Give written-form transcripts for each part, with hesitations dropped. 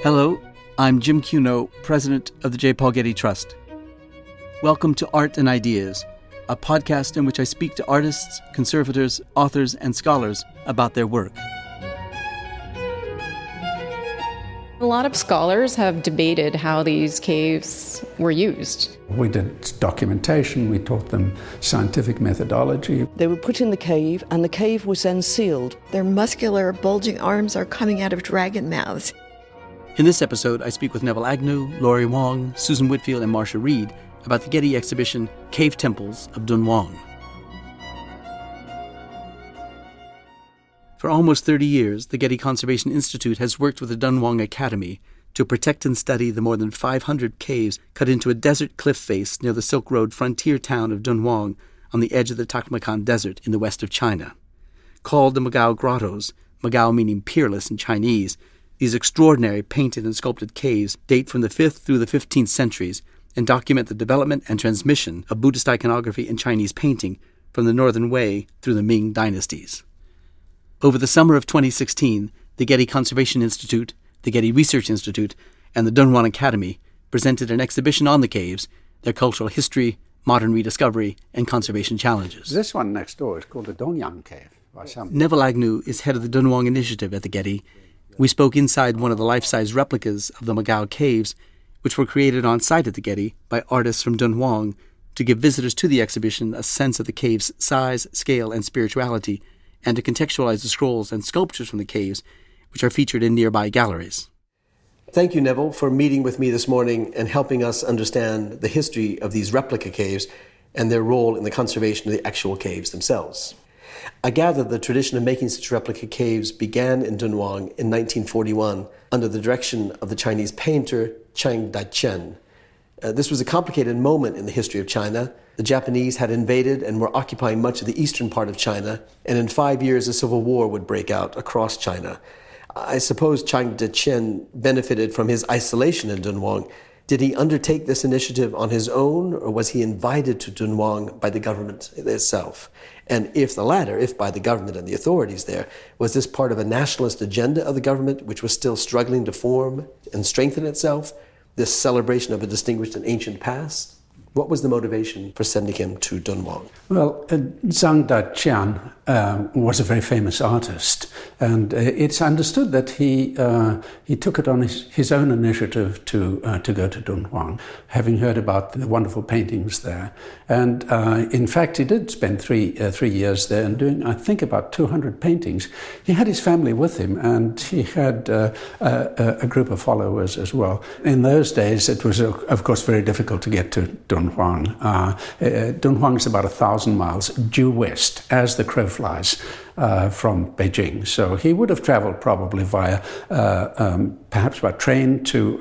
Hello, I'm Jim Cuno, president of the J. Paul Getty Trust. Welcome to Art and Ideas, a podcast in which I speak to artists, conservators, authors, and scholars about their work. A lot of scholars have debated how these caves were used. We did documentation, we taught them scientific methodology. They were put in the cave, and the cave was then sealed. Their muscular, bulging arms are coming out of dragon mouths. In this episode, I speak with Neville Agnew, Laurie Wong, Susan Whitfield, and Marcia Reed about the Getty exhibition, Cave Temples of Dunhuang. For almost 30 years, the Getty Conservation Institute has worked with the Dunhuang Academy to protect and study the more than 500 caves cut into a desert cliff face near the Silk Road frontier town of Dunhuang on the edge of the Taklamakan Desert in the west of China. Called the Mogao Grottoes, Mogao meaning peerless in Chinese, these extraordinary painted and sculpted caves date from the 5th through the 15th centuries and document the development and transmission of Buddhist iconography and Chinese painting from the Northern Wei through the Ming dynasties. Over the summer of 2016, the Getty Conservation Institute, the Getty Research Institute, and the Dunhuang Academy presented an exhibition on the caves, their cultural history, modern rediscovery, and conservation challenges. This one next door is called the Dunhuang Cave. Neville Agnew is head of the Dunhuang Initiative at the Getty. We spoke inside one of the life-size replicas of the Mogao caves, which were created on site at the Getty by artists from Dunhuang to give visitors to the exhibition a sense of the cave's size, scale, and spirituality, and to contextualize the scrolls and sculptures from the caves, which are featured in nearby galleries. Thank you, Neville, for meeting with me this morning and helping us understand the history of these replica caves and their role in the conservation of the actual caves themselves. I gather the tradition of making such replica caves began in Dunhuang in 1941 under the direction of the Chinese painter Chang Daiqian. This was a complicated moment in the history of China. The Japanese had invaded and were occupying much of the eastern part of China, and in 5 years a civil war would break out across China. I suppose Chang Daiqian benefited from his isolation in Dunhuang. Did he undertake this initiative on his own, or was he invited to Dunhuang by the government itself? And if the latter, if by the government and the authorities there, was this part of a nationalist agenda of the government which was still struggling to form and strengthen itself, this celebration of a distinguished and ancient past? What was the motivation for sending him to Dunhuang? Well, Zhang Daiqian was a very famous artist, and it's understood that he took it on his own initiative to go to Dunhuang, having heard about the wonderful paintings there. And in fact, he did spend three years there and doing, I think, about 200 paintings. He had his family with him, and he had a group of followers as well. In those days, it was, of course, very difficult to get to Dunhuang. Dunhuang is about 1,000 miles due west as the crow flies from Beijing. So he would have traveled probably via, perhaps by train to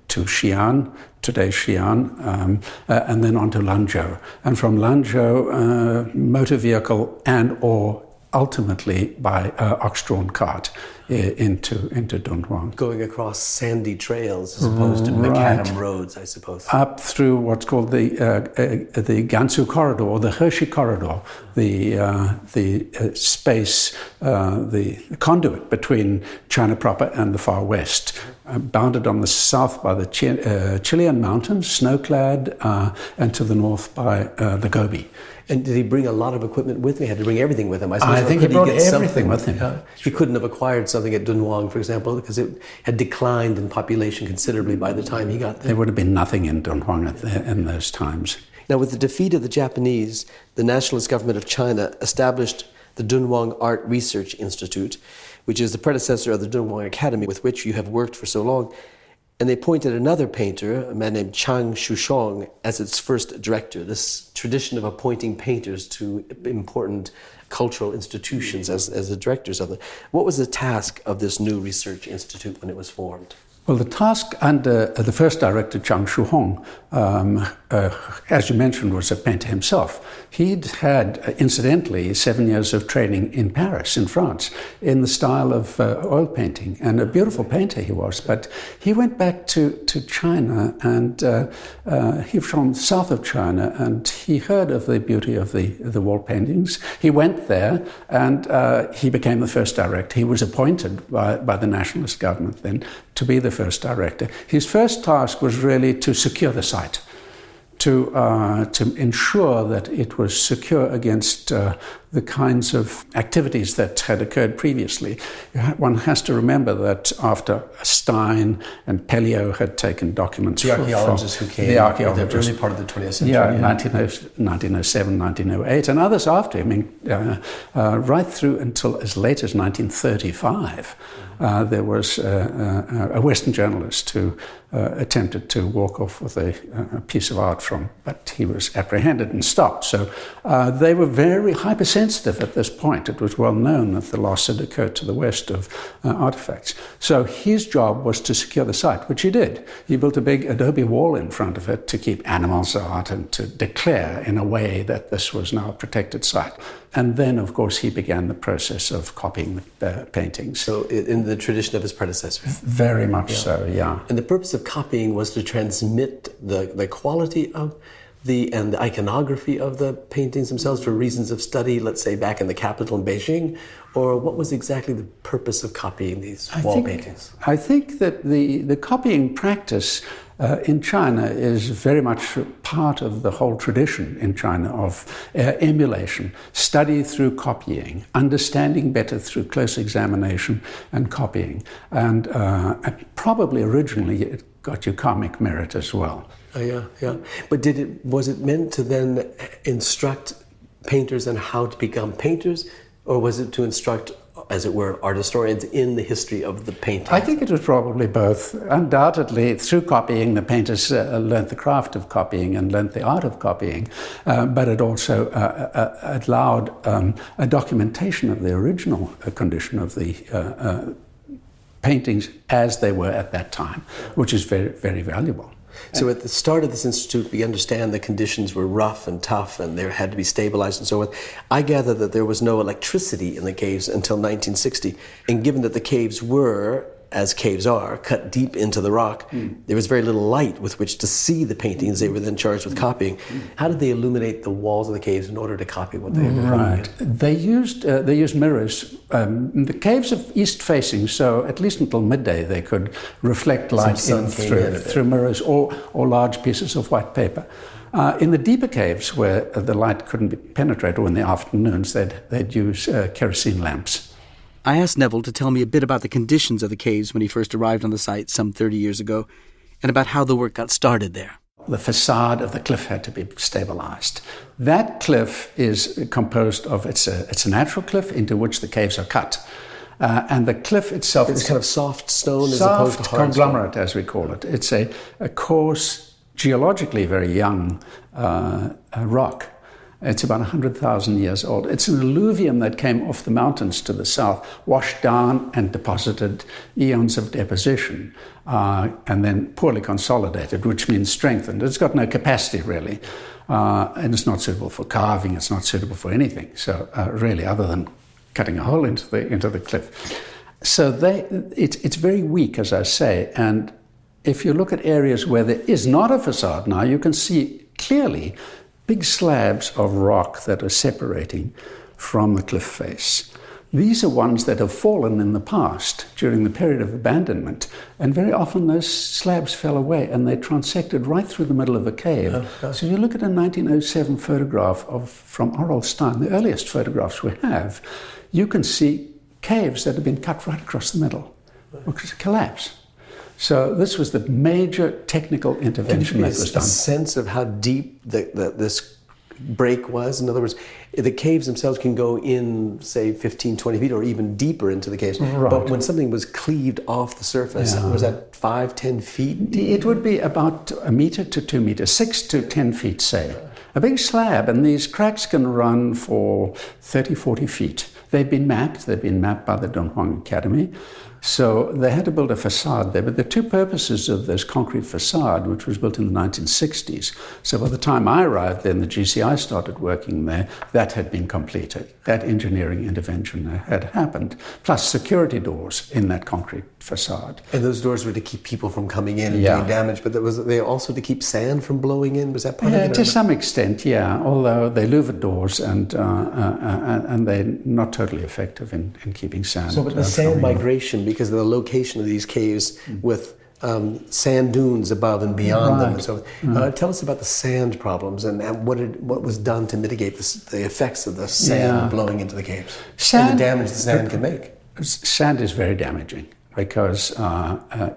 Xi'an, today's Xi'an, and then on to Lanzhou. And from Lanzhou, motor vehicle and or ultimately by ox-drawn cart into Dunhuang. Going across sandy trails as opposed to macadam roads, I suppose. Up through what's called the Gansu Corridor, or the Hershey Corridor, the space, the conduit between China proper and the far west, bounded on the south by the Chilean mountains, snow-clad, and to the north by the Gobi. And did he bring a lot of equipment with him? He had to bring everything with him. I think he brought everything with him. He couldn't have acquired something at Dunhuang, for example, because it had declined in population considerably by the time he got there. There would have been nothing in Dunhuang in those times. Now, with the defeat of the Japanese, the nationalist government of China established the Dunhuang Art Research Institute, which is the predecessor of the Dunhuang Academy, with which you have worked for so long. And they appointed another painter, a man named Chang Shushong, as its first director. This tradition of appointing painters to important cultural institutions as the directors of them. What was the task of this new research institute when it was formed? Well, the task under the first director, Zhang Shuhong, as you mentioned, was a painter himself. He'd had, incidentally, 7 years of training in Paris, in France, in the style of oil painting, and a beautiful painter he was. But he went back to China, and he was from south of China, and he heard of the beauty of the wall paintings. He went there, and he became the first director. He was appointed by the nationalist government then to be the first director. His first task was really to secure the site, to ensure that it was secure against the kinds of activities that had occurred previously. One has to remember that after Stein and Pelliot had taken documents the archaeologists who came in the early part of the 20th century. Yeah, 1907, 1908, and others after him, right through until as late as 1935. There was a Western journalist who attempted to walk off with a piece of art but he was apprehended and stopped. So they were very hypersensitive at this point. It was well known that the loss had occurred to the west of artifacts. So his job was to secure the site, which he did. He built a big adobe wall in front of it to keep animals out and to declare in a way that this was now a protected site. And then, of course, he began the process of copying the paintings. So in the tradition of his predecessors? Very much so, yeah. And the purpose of copying was to transmit the quality of and the iconography of the paintings themselves for reasons of study, let's say back in the capital in Beijing? Or what was exactly the purpose of copying these wall paintings? I think that the copying practice in China is very much part of the whole tradition in China of emulation, study through copying, understanding better through close examination and copying. And probably originally it got you karmic merit as well. Oh, yeah. But was it meant to then instruct painters on how to become painters, or was it to instruct, as it were, art historians in the history of the painting? I think it was probably both. Undoubtedly, through copying, the painters learned the craft of copying and learned the art of copying, but it also allowed a documentation of the original condition of the paintings as they were at that time, which is very, very valuable. So at the start of this institute, we understand the conditions were rough and tough and they had to be stabilized and so forth. I gather that there was no electricity in the caves until 1960. And given that the caves were, as caves are, cut deep into the rock, there was very little light with which to see the paintings they were then charged with copying. How did they illuminate the walls of the caves in order to copy what they were Right. They used mirrors. The caves are east-facing, so at least until midday they could reflect light in through mirrors or large pieces of white paper. In the deeper caves where the light couldn't penetrate, or in the afternoons, they'd use kerosene lamps. I asked Neville to tell me a bit about the conditions of the caves when he first arrived on the site some 30 years ago, and about how the work got started there. The facade of the cliff had to be stabilized. That cliff is composed of, it's a natural cliff into which the caves are cut. And the cliff itself is kind of soft stone as opposed opposed to hard conglomerate, stone. as we call it. It's a coarse, geologically very young rock. It's about 100,000 years old. It's an alluvium that came off the mountains to the south, washed down and deposited eons of deposition, and then poorly consolidated, which means strengthened. It's got no capacity, really, and it's not suitable for carving. It's not suitable for anything, so really, other than cutting a hole into the cliff. So it's very weak, as I say, and if you look at areas where there is not a facade now, you can see clearly big slabs of rock that are separating from the cliff face. These are ones that have fallen in the past during the period of abandonment, and very often those slabs fell away and they transected right through the middle of a cave. So if you look at a 1907 photograph from Oral Stein, the earliest photographs we have, you can see caves that have been cut right across the middle, because it collapsed. So this was the major technical intervention that was done. A sense of how deep this break was? In other words, the caves themselves can go in, say, 15, 20 feet or even deeper into the caves. Right. But when something was cleaved off the surface, was that 5, 10 feet deep? It would be about 1 meter to 2 meters, 6 to 10 feet, say. A big slab, and these cracks can run for 30, 40 feet. They've been mapped by the Dunhuang Academy. So they had to build a facade there. But the two purposes of this concrete facade, which was built in the 1960s, so by the time I arrived there and the GCI started working there, that had been completed. That engineering intervention had happened, plus security doors in that concrete facade. And those doors were to keep people from coming in and doing damage, but they also to keep sand from blowing in? Was that part of it? To some extent, yeah, although they're louvered doors and they're not totally effective in keeping sand. So but the sand migration, because of the location of these caves with sand dunes above and beyond them. And so tell us about the sand problems and what was done to mitigate the effects of the sand blowing into the caves and the damage the sand can make. Sand is very damaging because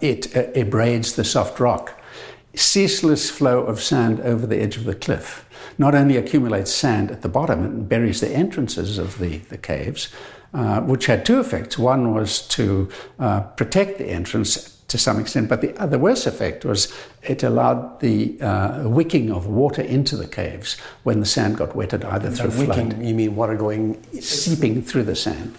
it abrades the soft rock. Ceaseless flow of sand over the edge of the cliff not only accumulates sand at the bottom and buries the entrances of the caves, which had two effects. One was to protect the entrance to some extent, but the worst effect was it allowed the wicking of water into the caves when the sand got wetted either through flood. Wicking, you mean water going... seeping through the sand,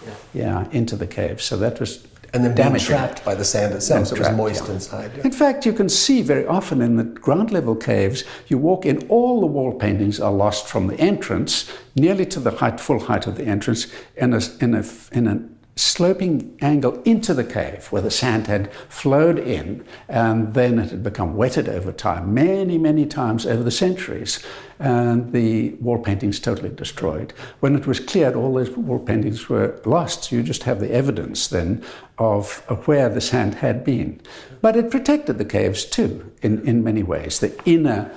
into the caves. So that was... And then being trapped by the sand itself, so it was moist inside. Yeah. In fact, you can see very often in the ground level caves, you walk in, all the wall paintings are lost from the entrance, nearly to the full height of the entrance, in a sloping angle into the cave where the sand had flowed in, and then it had become wetted over time, many, many times over the centuries, and the wall paintings totally destroyed. When it was cleared, all those wall paintings were lost. You just have the evidence then of where the sand had been. But it protected the caves too, in many ways. The inner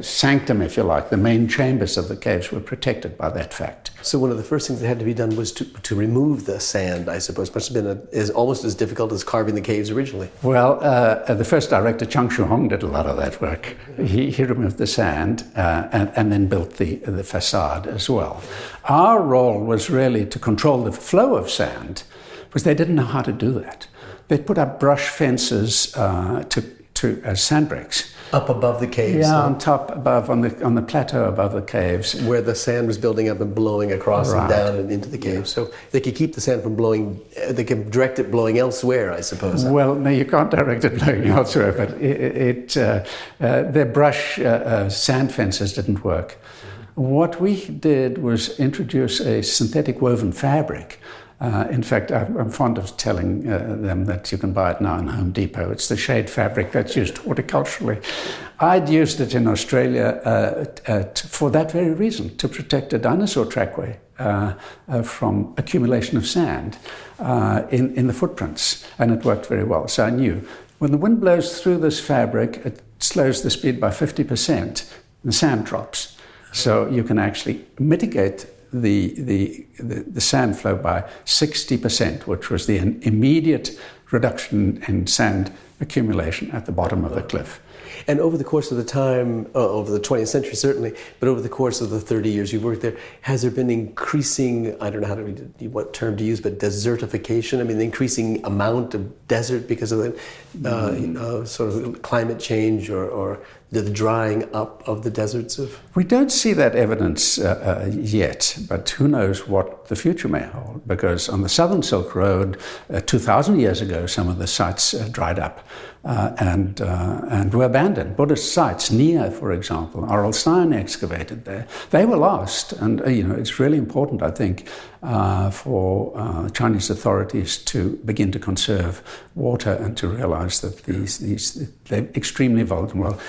sanctum, if you like, the main chambers of the caves were protected by that fact. So one of the first things that had to be done was to remove the sand, I suppose. Must have been is almost as difficult as carving the caves originally. Well, the first director, Chang Shu-hong, did a lot of that work. He removed the sand and then built the facade as well. Our role was really to control the flow of sand, because they didn't know how to do that. They put up brush fences as sand breaks. Up above the caves? Yeah, on top, above, on the plateau above the caves. Where the sand was building up and blowing across and down and into the caves. So they could keep the sand from blowing, they could direct it blowing elsewhere, I suppose. Well, no, you can't direct it blowing elsewhere, but their brush sand fences didn't work. What we did was introduce a synthetic woven fabric. In fact, I'm fond of telling them that you can buy it now in Home Depot. It's the shade fabric that's used horticulturally. I'd used it in Australia for that very reason, to protect a dinosaur trackway from accumulation of sand in the footprints, and it worked very well. So I knew when the wind blows through this fabric, it slows the speed by 50%, the sand drops. So you can actually mitigate the sand flow by 60%, which was the immediate reduction in sand accumulation at the bottom of the cliff. And over the course of the time, over the 20th century certainly, but over the course of the 30 years you've worked there, has there been increasing, I don't know what term to use, but desertification? I mean, the increasing amount of desert because of the sort of climate change or the drying up of the deserts? We don't see that evidence yet, but who knows what the future may hold, because on the Southern Silk Road 2,000 years ago some of the sites dried up and were abandoned. Buddhist sites, Nia, for example, Aral Stein excavated there, they were lost. And it's really important, I think, for Chinese authorities to begin to conserve water and to realize that they're extremely vulnerable.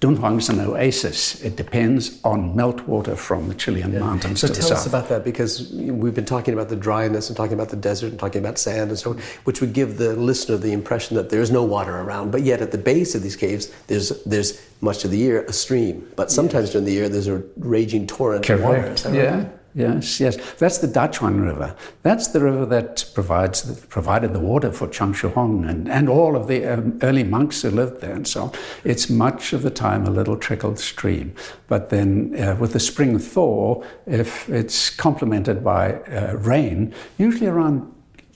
Dunhuang is an oasis. It depends on meltwater from the Chilean mountains to the south. So tell us about that, because we've been talking about the dryness and talking about the desert and talking about sand and so on, which would give the listener the impression that there's no water around. But yet at the base of these caves, there's much of the year a stream. But sometimes during the year, there's a raging torrent of water. Is that right? Yes. That's the Dunhuang River. That's the river that provided the water for Chang Shu-hong and all of the early monks who lived there and so on. It's much of the time a little trickled stream. But then with the spring thaw, if it's complemented by rain, usually around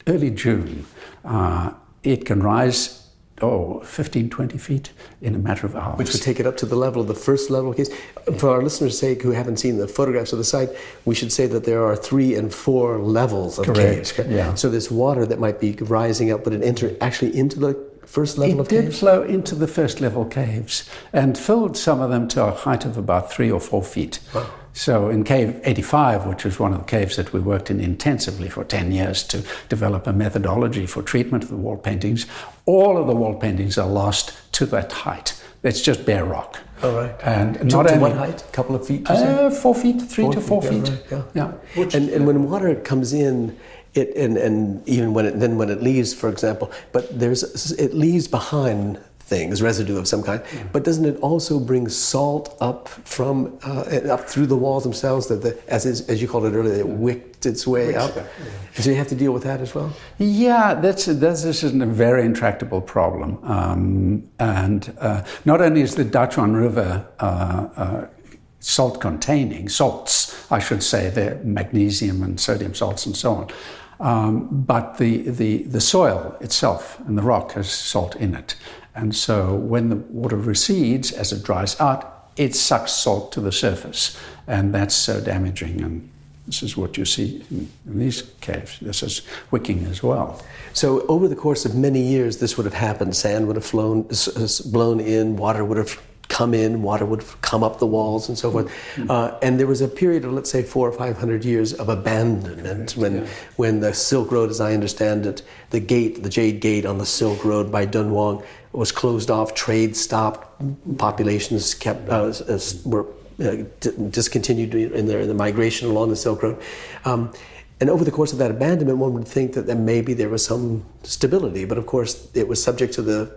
early June, it can rise 15, 20 feet in a matter of hours. Which would take it up to the level of the first level caves. For our listeners' sake who haven't seen the photographs of the site, we should say that there are 3 and 4 levels of caves. Yeah. So this water that might be rising up, would it enter actually into the first level of caves? It did flow into the first level caves and filled some of them to a height of about 3 or 4 feet. Wow. So in cave 85, which was one of the caves that we worked in intensively for 10 years to develop a methodology for treatment of the wall paintings, all of the wall paintings are lost to that height. It's just bare rock. All right. And to not only, what height? A couple of feet, you say? 4 feet, 3 to 4 feet. Yeah. And when water comes in, and even when it leaves, for example, but it leaves behind things, residue of some kind. But doesn't it also bring salt up from up through the walls themselves? That as you called it earlier, it wicked its way up. So you have to deal with that as well. Yeah, this is a very intractable problem, and not only is the Dunhuang River salts, I should say, the magnesium and sodium salts and so on, but the soil itself and the rock has salt in it. And so when the water recedes, as it dries out, it sucks salt to the surface. And that's so damaging. And this is what you see in these caves. This is wicking as well. So over the course of many years, this would have happened. Sand would have blown in, water would have come in, water would come up the walls and so forth. And there was a period of, let's say, 400 or 500 years of abandonment when the Silk Road, as I understand it, the Jade Gate on the Silk Road by Dunhuang was closed off, trade stopped, populations were discontinued in the migration along the Silk Road. And over the course of that abandonment, one would think that maybe there was some stability, but of course it was subject to the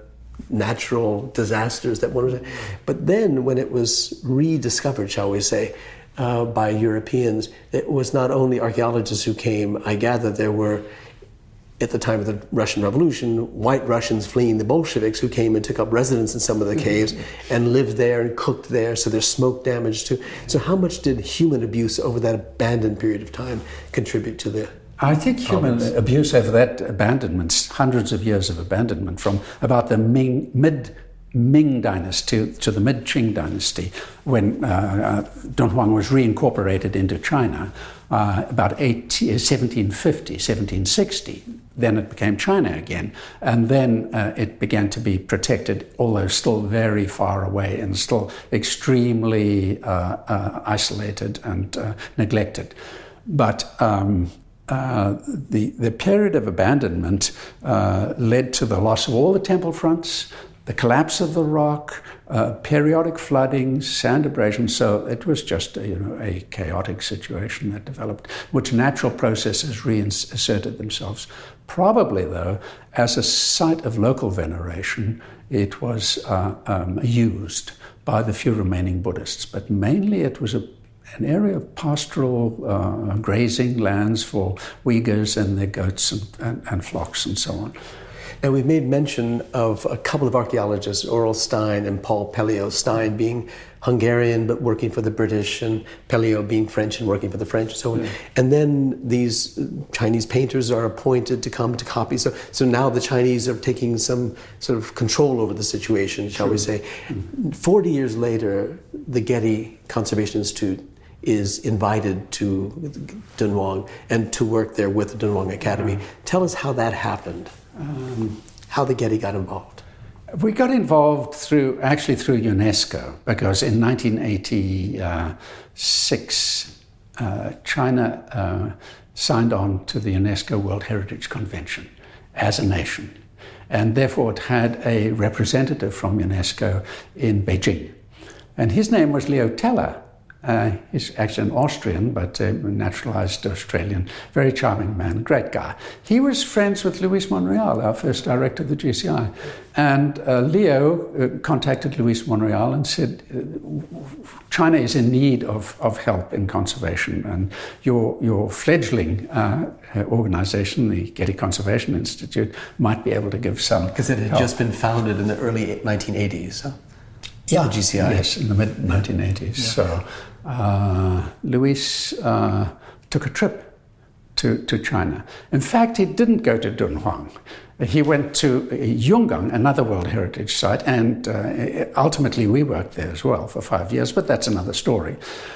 natural disasters that one was. But then when it was rediscovered, shall we say, by Europeans, it was not only archaeologists who came. I gather there were, at the time of the Russian Revolution, white Russians fleeing the Bolsheviks who came and took up residence in some of the caves and lived there and cooked there, so there's smoke damage too. So how much did human abuse over that abandoned period of time contribute to the I think human abuse over that abandonment, hundreds of years of abandonment, from about the mid-Ming dynasty to the mid-Qing dynasty, when Dunhuang was reincorporated into China, about 1750, 1760. Then it became China again, and then it began to be protected, although still very far away and still extremely isolated and neglected. But the period of abandonment led to the loss of all the temple fronts, the collapse of the rock, periodic flooding, sand abrasion. So it was just a chaotic situation that developed, which natural processes reasserted themselves. Probably, though, as a site of local veneration, it was used by the few remaining Buddhists, but mainly it was an area of pastoral grazing lands for Uyghurs and their goats and flocks and so on. Now, we've made mention of a couple of archaeologists, Aurel Stein and Paul Pelliot. Stein being Hungarian but working for the British, and Pelliot being French and working for the French and so on. And then these Chinese painters are appointed to come to copy. So now the Chinese are taking some sort of control over the situation, shall we say. 40 years later, the Getty Conservation Institute is invited to Dunhuang and to work there with the Dunhuang Academy. Tell us how that happened, how the Getty got involved. We got involved through UNESCO, because in 1986, China signed on to the UNESCO World Heritage Convention as a nation, and therefore it had a representative from UNESCO in Beijing. And his name was Leo Teller. He's actually an Austrian, but naturalized Australian, very charming man, great guy. He was friends with Luis Monreal, our first director of the GCI. And Leo contacted Luis Monreal and said, China is in need of help in conservation, and your fledgling organization, the Getty Conservation Institute, might be able to give some help. Because it had just been founded in the early 1980s, huh? Yeah, the GCI. Yes, in the mid-1980s. Yeah. So Luis took a trip to China. In fact, he didn't go to Dunhuang. He went to Yungang, another World Heritage Site, and ultimately we worked there as well for 5 years, but that's another story.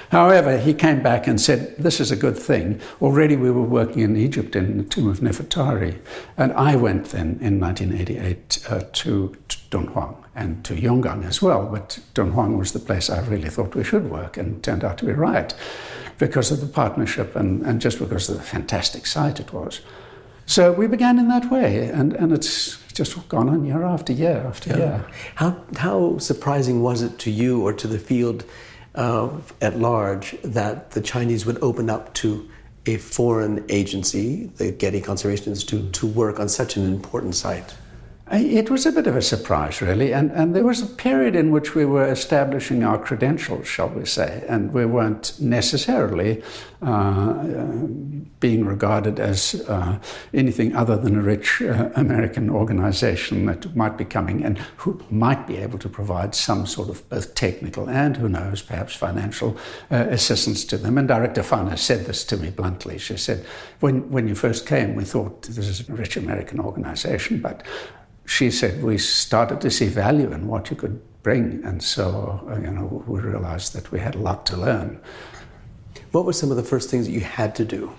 However, he came back and said, this is a good thing. Already we were working in Egypt in the tomb of Nefertari, and I went then in 1988 to Dunhuang and to Yungang as well, but Dunhuang was the place I really thought we should work, and it turned out to be right because of the partnership and just because of the fantastic site it was. So we began in that way, and it's just gone on year after year after year. How surprising was it to you or to the field at large that the Chinese would open up to a foreign agency, the Getty Conservation Institute, to work on such an important site? It was a bit of a surprise, really, and there was a period in which we were establishing our credentials, shall we say, and we weren't necessarily being regarded as anything other than a rich American organization that might be coming and who might be able to provide some sort of both technical and, who knows, perhaps financial assistance to them. And Director Fana said this to me bluntly. She said, when you first came, we thought this is a rich American organization, but she said, we started to see value in what you could bring, and so we realized that we had a lot to learn. What were some of the first things that you had to do?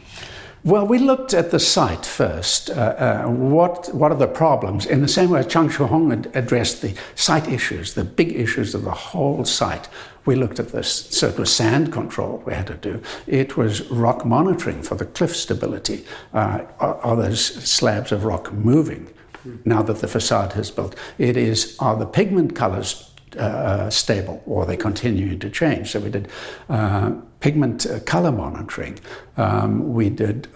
Well, we looked at the site first. What are the problems? In the same way Chang Shuhong had addressed the site issues, the big issues of the whole site, we looked at this. So it was sand control we had to do. It was rock monitoring for the cliff stability. Are those slabs of rock moving now that the facade has built? Are the pigment colors stable, or are they continuing to change? So we did pigment color monitoring. We did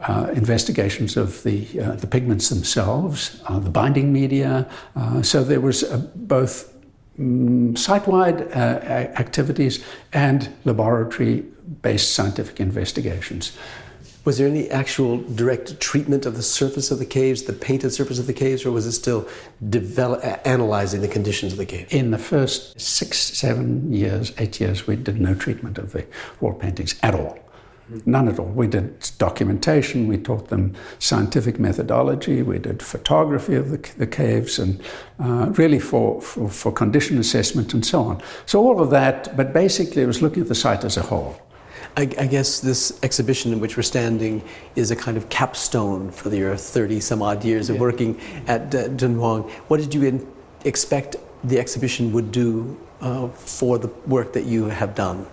investigations of the pigments themselves, the binding media. So there was both site-wide activities and laboratory-based scientific investigations. Was there any actual direct treatment of the surface of the caves, the painted surface of the caves, or was it still analyzing the conditions of the cave? In the first 6, 7 years, 8 years, we did no treatment of the wall paintings at all. None at all. We did documentation, we taught them scientific methodology, we did photography of the caves, and really for condition assessment and so on. So all of that, but basically it was looking at the site as a whole. I guess this exhibition in which we're standing is a kind of capstone for your 30-some-odd years of working at Dunhuang. What did you expect the exhibition would do for the work that you have done?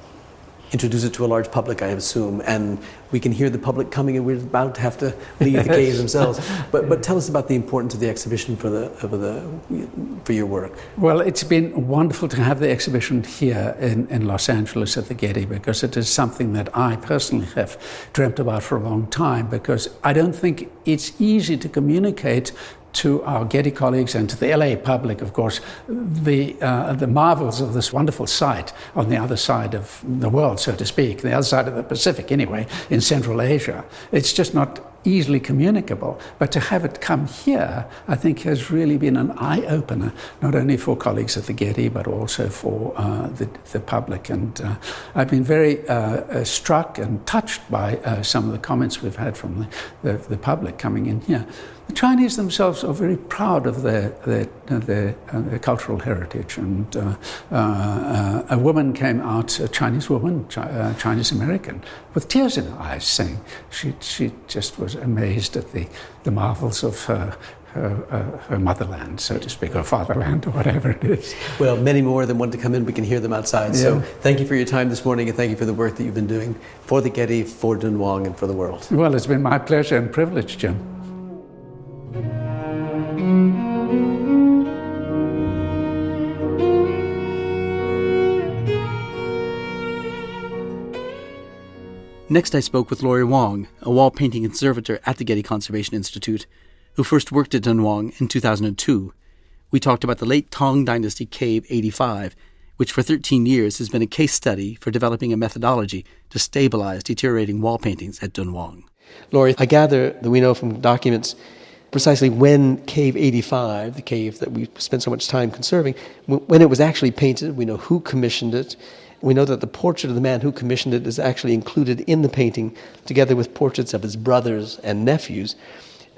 Introduce it to a large public, I assume, and we can hear the public coming, and we're about to have to leave the caves themselves. But tell us about the importance of the exhibition for your work. Well, it's been wonderful to have the exhibition here in Los Angeles at the Getty, because it is something that I personally have dreamt about for a long time, because I don't think it's easy to communicate to our Getty colleagues and to the LA public, of course, the marvels of this wonderful site on the other side of the world, so to speak, the other side of the Pacific anyway, in Central Asia. It's just not easily communicable. But to have it come here, I think, has really been an eye-opener, not only for colleagues at the Getty, but also for the public. And I've been very struck and touched by some of the comments we've had from the public coming in here. The Chinese themselves are very proud of their cultural heritage, and a woman came out, a Chinese woman, Chinese American, with tears in her eyes, saying she just was amazed at the marvels of her motherland, so to speak, or fatherland, or whatever it is. Well, many more than want to come in. We can hear them outside. Yeah. So thank you for your time this morning, and thank you for the work that you've been doing for the Getty, for Dunhuang, and for the world. Well, it's been my pleasure and privilege, Jim. Next, I spoke with Laurie Wong, a wall painting conservator at the Getty Conservation Institute, who first worked at Dunhuang in 2002. We talked about the late Tang Dynasty Cave 85, which for 13 years has been a case study for developing a methodology to stabilize deteriorating wall paintings at Dunhuang. Laurie, I gather that we know from documents precisely when Cave 85, the cave that we spent so much time conserving, when it was actually painted. We know who commissioned it, We know that the portrait of the man who commissioned it is actually included in the painting, together with portraits of his brothers and nephews,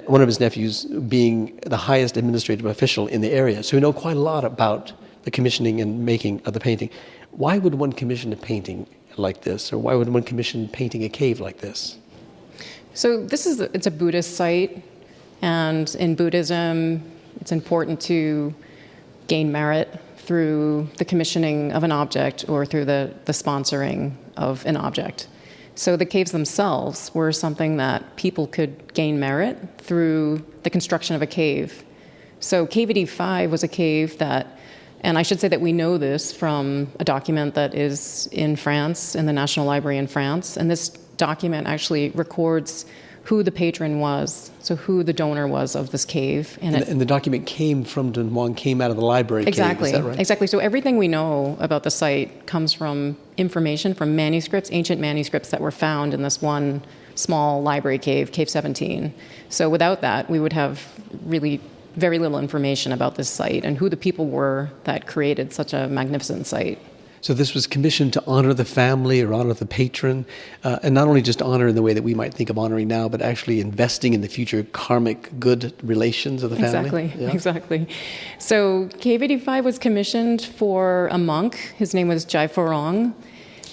one of his nephews being the highest administrative official in the area. So we know quite a lot about the commissioning and making of the painting. Why would one commission a painting like this, or why would one commission painting a cave like this? So it's a Buddhist site, and in Buddhism, it's important to gain merit through the commissioning of an object or through the sponsoring of an object. So the caves themselves were something that people could gain merit through the construction of a cave. So Cave 85 was a cave that, and I should say that we know this from a document that is in France, in the National Library in France, and this document actually records who the patron was, so who the donor was of this cave. And the document came from Dunhuang, came out of the library exactly, cave, is that right? Exactly. So everything we know about the site comes from information from manuscripts, ancient manuscripts that were found in this one small library cave, Cave 17. So without that, we would have really very little information about this site and who the people were that created such a magnificent site. So this was commissioned to honor the family or honor the patron, and not only just honor in the way that we might think of honoring now, but actually investing in the future karmic good relations of the family. Exactly, yeah. Exactly. So Cave 85 was commissioned for a monk. His name was Jai Forong,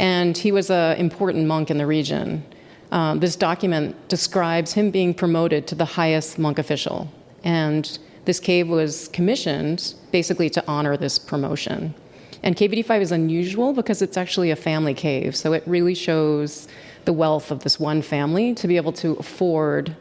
and he was an important monk in the region. This document describes him being promoted to the highest monk official, and this cave was commissioned basically to honor this promotion. And Cave 85 is unusual because it's actually a family cave, so it really shows the wealth of this one family to be able to afford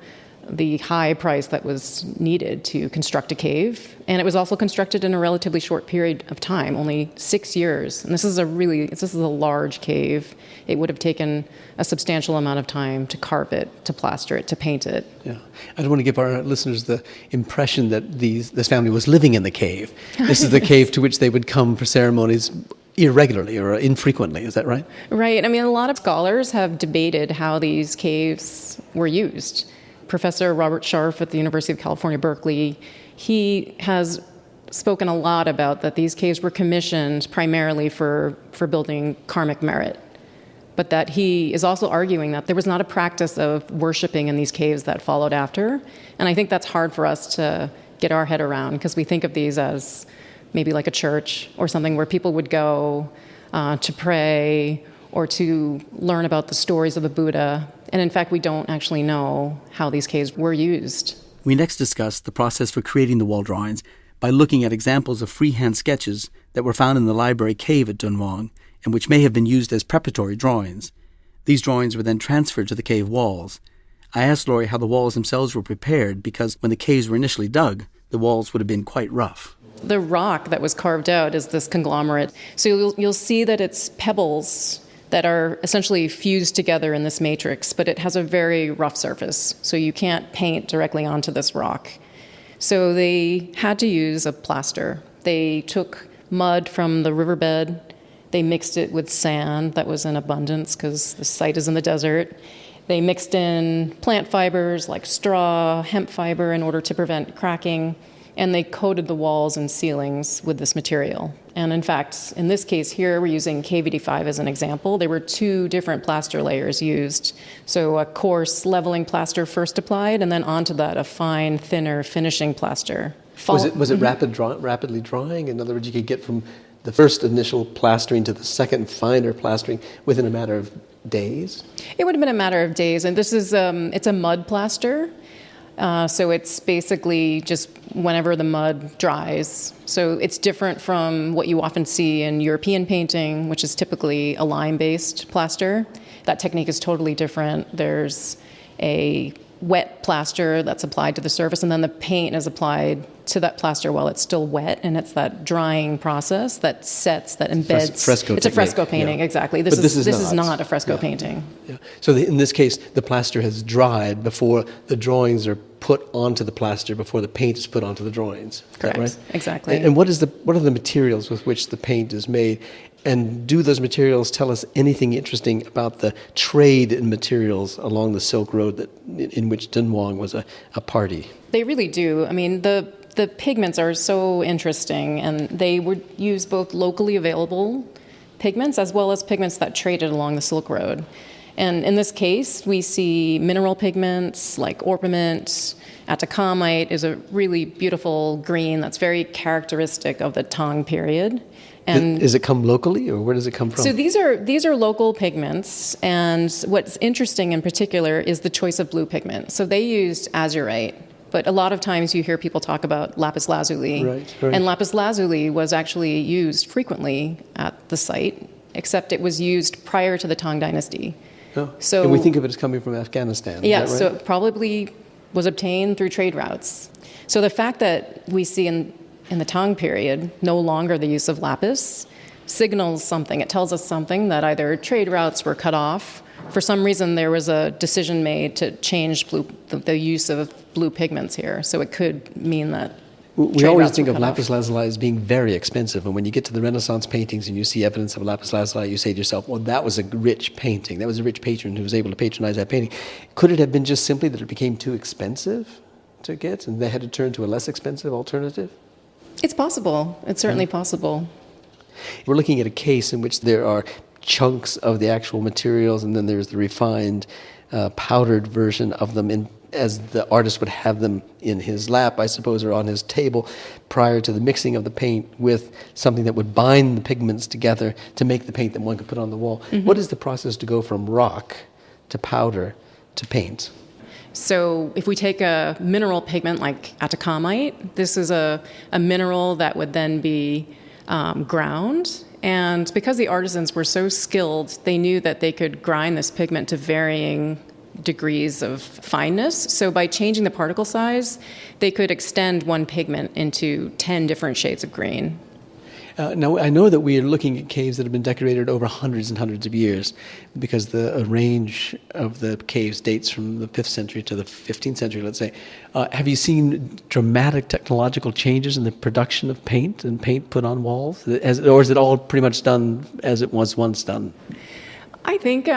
the high price that was needed to construct a cave. And it was also constructed in a relatively short period of time, only 6 years. And this is a large cave. It would have taken a substantial amount of time to carve it, to plaster it, to paint it. Yeah, I don't want to give our listeners the impression that this family was living in the cave. This is the cave to which they would come for ceremonies irregularly or infrequently, is that right? Right. I mean, a lot of scholars have debated how these caves were used. Professor Robert Scharf at the University of California, Berkeley, he has spoken a lot about that these caves were commissioned primarily for building karmic merit, but that he is also arguing that there was not a practice of worshiping in these caves that followed after. And I think that's hard for us to get our head around because we think of these as maybe like a church or something where people would go to pray or to learn about the stories of the Buddha. And in fact, we don't actually know how these caves were used. We next discuss the process for creating the wall drawings by looking at examples of freehand sketches that were found in the library cave at Dunhuang and which may have been used as preparatory drawings. These drawings were then transferred to the cave walls. I asked Laurie how the walls themselves were prepared because when the caves were initially dug, the walls would have been quite rough. The rock that was carved out is this conglomerate. So you'll see that it's pebbles that are essentially fused together in this matrix, but it has a very rough surface, so you can't paint directly onto this rock. So they had to use a plaster. They took mud from the riverbed, they mixed it with sand that was in abundance because the site is in the desert. They mixed in plant fibers like straw, hemp fiber in order to prevent cracking, and they coated the walls and ceilings with this material. And in fact, in this case here, we're using Cave 85 as an example. There were 2 different plaster layers used. So a coarse leveling plaster first applied, and then onto that a fine, thinner finishing plaster. Was it rapidly drying? In other words, you could get from the first initial plastering to the second finer plastering within a matter of days? It would have been a matter of days. And this is, it's a mud plaster. So it's basically just whenever the mud dries. So it's different from what you often see in European painting, which is typically a lime-based plaster. That technique is totally different. There's a wet plaster that's applied to the surface, and then the paint is applied to that plaster while it's still wet, and it's that drying process that sets, that embeds. Fresco it's a fresco painting, yeah. Exactly. This is not a fresco painting. Yeah. So in this case, the plaster has dried before the drawings are put onto the plaster, before the paint is put onto the drawings. Is Correct. That right? Exactly. And what are the materials with which the paint is made? And do those materials tell us anything interesting about the trade in materials along the Silk Road in which Dunhuang was a party? They really do. I mean, the pigments are so interesting, and they were used both locally available pigments as well as pigments that traded along the Silk Road. And in this case, we see mineral pigments like orpiment. Atacamite is a really beautiful green that's very characteristic of the Tang period. And does it come locally, or where does it come from? so these are local pigments, and what's interesting in particular is the choice of blue pigment. So they used azurite, but a lot of times you hear people talk about lapis lazuli. Right. And lapis lazuli was actually used frequently at the site, except it was used prior to the Tang dynasty. Oh. So, and we think of it as coming from Afghanistan. Yeah, is that so right? it probably was obtained through trade routes. So the fact that we see in the Tang period no longer the use of lapis signals something. It tells us something, that either trade routes were cut off. For some reason, there was a decision made to change the use of blue pigments here. So it could mean that we always think of lapis lazuli as being very expensive, and when you get to the Renaissance paintings and you see evidence of lapis lazuli, you say to yourself, well, that was a rich painting. That was a rich patron who was able to patronize that painting. Could it have been just simply that it became too expensive to get, and they had to turn to a less expensive alternative? It's possible. It's certainly possible. We're looking at a case in which there are chunks of the actual materials, and then there's the refined, powdered version of them as the artist would have them in his lap, I suppose, or on his table prior to the mixing of the paint with something that would bind the pigments together to make the paint that one could put on the wall. Mm-hmm. What is the process to go from rock to powder to paint? So if we take a mineral pigment like atacamite, this is a mineral that would then be ground. And because the artisans were so skilled, they knew that they could grind this pigment to varying degrees of fineness. So by changing the particle size, they could extend one pigment into 10 different shades of green. Now, I know that we are looking at caves that have been decorated over hundreds and hundreds of years, because the range of the caves dates from the 5th century to the 15th century, let's say. Have you seen dramatic technological changes in the production of paint and paint put on walls? Or is it all pretty much done as it was once done? I think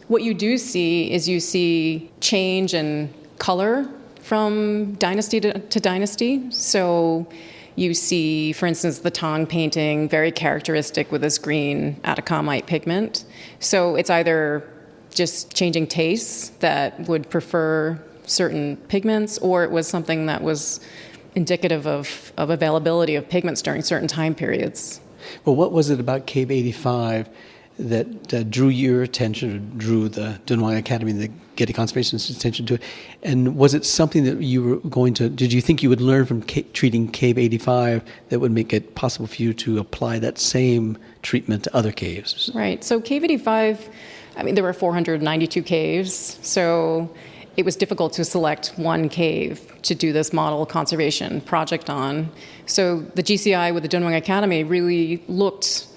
what you do see is you see change in color from dynasty to dynasty. So you see, for instance, the Tang painting, very characteristic with this green atacamite pigment. So it's either just changing tastes that would prefer certain pigments, or it was something that was indicative of availability of pigments during certain time periods. Well, what was it about Cave 85 that drew your attention, or drew the Dunhuang Academy and the Getty Conservation Institute's attention to it? And was it something that you were did you think you would learn from treating Cave 85 that would make it possible for you to apply that same treatment to other caves? Right. So Cave 85, there were 492 caves, so it was difficult to select one cave to do this model conservation project on. So the GCI with the Dunhuang Academy really looked